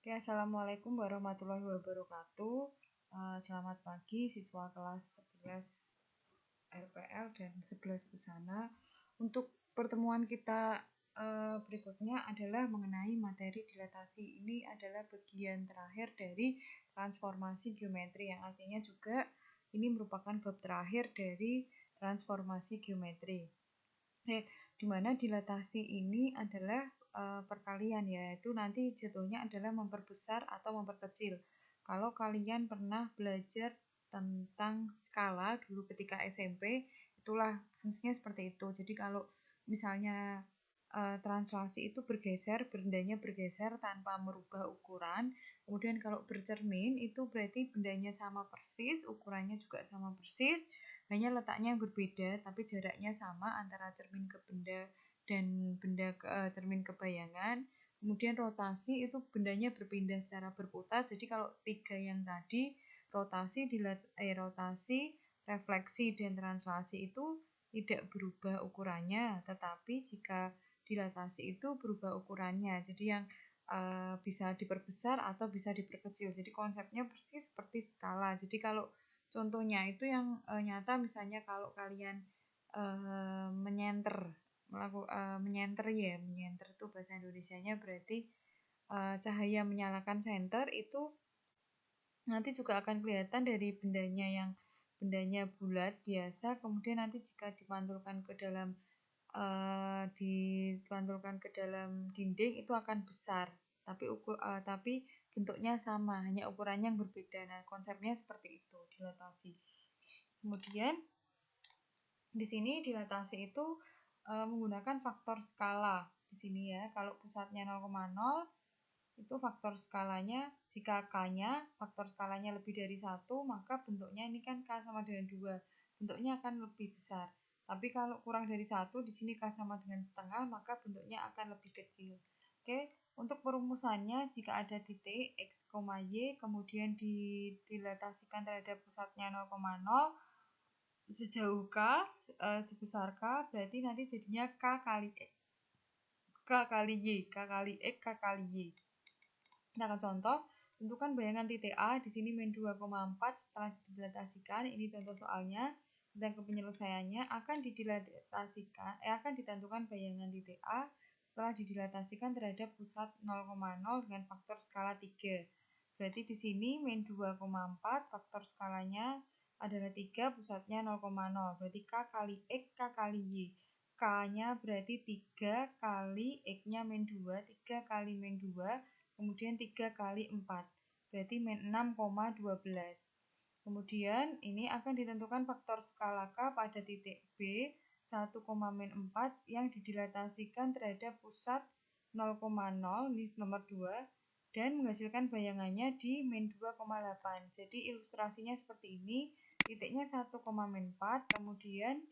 Oke, Assalamualaikum warahmatullahi wabarakatuh. Selamat pagi siswa kelas 11 RPL dan 11 Busana. Untuk pertemuan kita berikutnya adalah mengenai materi dilatasi. Ini adalah bagian terakhir dari transformasi geometri, yang artinya juga ini merupakan bab terakhir dari transformasi geometri. Di mana dilatasi ini adalah perkalian, yaitu nanti jatuhnya adalah memperbesar atau memperkecil. Kalau kalian pernah belajar tentang skala dulu ketika SMP, itulah fungsinya seperti itu. Jadi kalau misalnya translasi itu bergeser, bendanya bergeser tanpa merubah ukuran. Kemudian kalau bercermin itu berarti bendanya sama persis, ukurannya juga sama persis, hanya letaknya yang berbeda, tapi jaraknya sama antara cermin ke benda dan benda ke cermin ke bayangan. Kemudian rotasi itu bendanya berpindah secara berputar. Jadi kalau tiga yang tadi, rotasi, refleksi, dan translasi itu tidak berubah ukurannya, tetapi jika dilatasi itu berubah ukurannya. Jadi yang bisa diperbesar atau bisa diperkecil. Jadi konsepnya persis seperti skala. Jadi kalau contohnya itu yang nyata, misalnya kalau kalian menyenter itu bahasa Indonesianya berarti cahaya menyalakan senter itu nanti juga akan kelihatan dari bendanya bulat biasa, kemudian nanti jika dipantulkan ke dalam dinding itu akan besar, tapi bentuknya sama, hanya ukurannya yang berbeda. Nah, konsepnya seperti itu dilatasi. Kemudian di sini dilatasi itu menggunakan faktor skala. Di sini ya, kalau pusatnya 0,0 itu faktor skalanya, jika K-nya faktor skalanya lebih dari 1, maka bentuknya ini kan K sama dengan 2. Bentuknya akan lebih besar. Tapi kalau kurang dari 1, di sini K sama dengan setengah, maka bentuknya akan lebih kecil. Oke, untuk perumusannya, jika ada titik X, Y, kemudian dilatasikan terhadap pusatnya 0,0, sejauh K, sebesar K, berarti nanti jadinya K kali X, K kali Y, K kali X, K kali Y. Kita akan contoh, tentukan bayangan titik A, di sini min 2,4 setelah didilatasikan, ini contoh soalnya, dan ke penyelesaiannya akan ditentukan bayangan titik A setelah didilatasikan terhadap pusat 0,0 dengan faktor skala 3. Berarti di sini min 2,4 faktor skalanya adalah 3, pusatnya 0,0. Berarti K kali X, K kali Y. K-nya berarti 3 kali X-nya min 2, 3 kali min 2, kemudian 3 kali 4, berarti min 6,12. Kemudian ini akan ditentukan faktor skala K pada titik B, 1, min 4 yang didilatasikan terhadap pusat 0,0, ini nomor 2, dan menghasilkan bayangannya di min 2,8. Jadi ilustrasinya seperti ini, titiknya 1, min 4, kemudian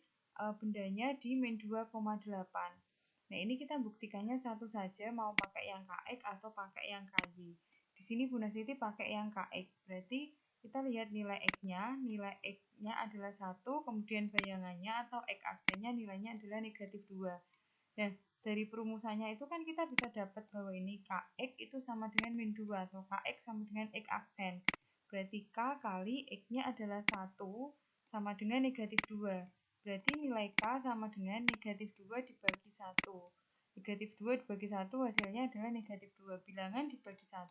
bendanya di min 2,8. Nah, ini kita buktikannya satu saja, mau pakai yang KX atau pakai yang KY. Di sini Bunda Siti pakai yang KX, berarti kita lihat nilai X-nya adalah 1, kemudian bayangannya atau X aksennya nilainya adalah negatif 2. Nah, dari perumusannya itu kan kita bisa dapat bahwa ini KX itu sama dengan min 2 atau KX sama dengan X aksen. Berarti K kali X-nya adalah 1 sama dengan negatif 2. Berarti nilai K sama dengan negatif 2 dibagi 1. Negatif 2 dibagi 1 hasilnya adalah negatif 2. Bilangan dibagi 1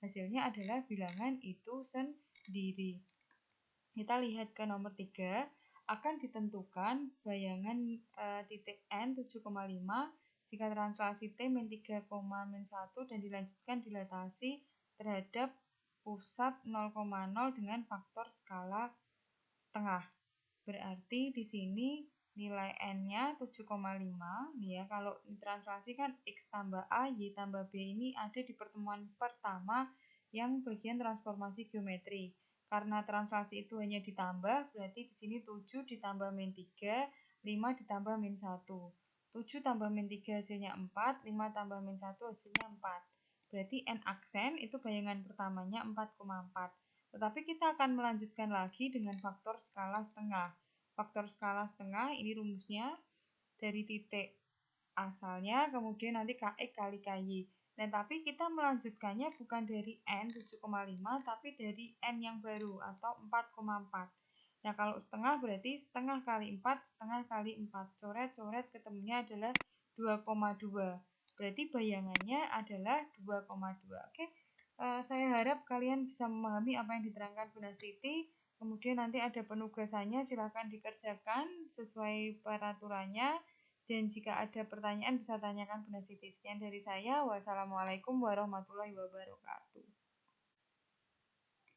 hasilnya adalah bilangan itu sendiri. Kita lihat ke nomor 3. Akan ditentukan bayangan titik N 7,5 jika translasi T min 3, min 1 dan dilanjutkan dilatasi terhadap pusat 0,0 dengan faktor skala setengah. Berarti di sini nilai N-nya 7,5. Nih ya, kalau translasi kan X tambah A, Y tambah B ini ada di pertemuan pertama yang bagian transformasi geometri. Karena translasi itu hanya ditambah, berarti di sini 7 ditambah min 3, 5 ditambah min 1. 7 tambah min 3 hasilnya 4, 5 tambah min 1 hasilnya 4. Berarti N aksen itu bayangan pertamanya 4,4. Tetapi kita akan melanjutkan lagi dengan faktor skala setengah. Faktor skala setengah ini rumusnya dari titik asalnya, kemudian nanti KX kali KY. Nah, tapi kita melanjutkannya bukan dari N 7,5 tapi dari N yang baru atau 4,4. Nah, kalau setengah berarti setengah kali 4, setengah kali 4. Coret-coret ketemunya adalah 2,2. Berarti bayangannya adalah 2,2. Oke, saya harap kalian bisa memahami apa yang diterangkan Bunda Siti. Kemudian nanti ada penugasannya, silakan dikerjakan sesuai peraturannya. Dan jika ada pertanyaan bisa tanyakan Bunda Siti. Sekian dari saya. Wassalamualaikum warahmatullahi wabarakatuh.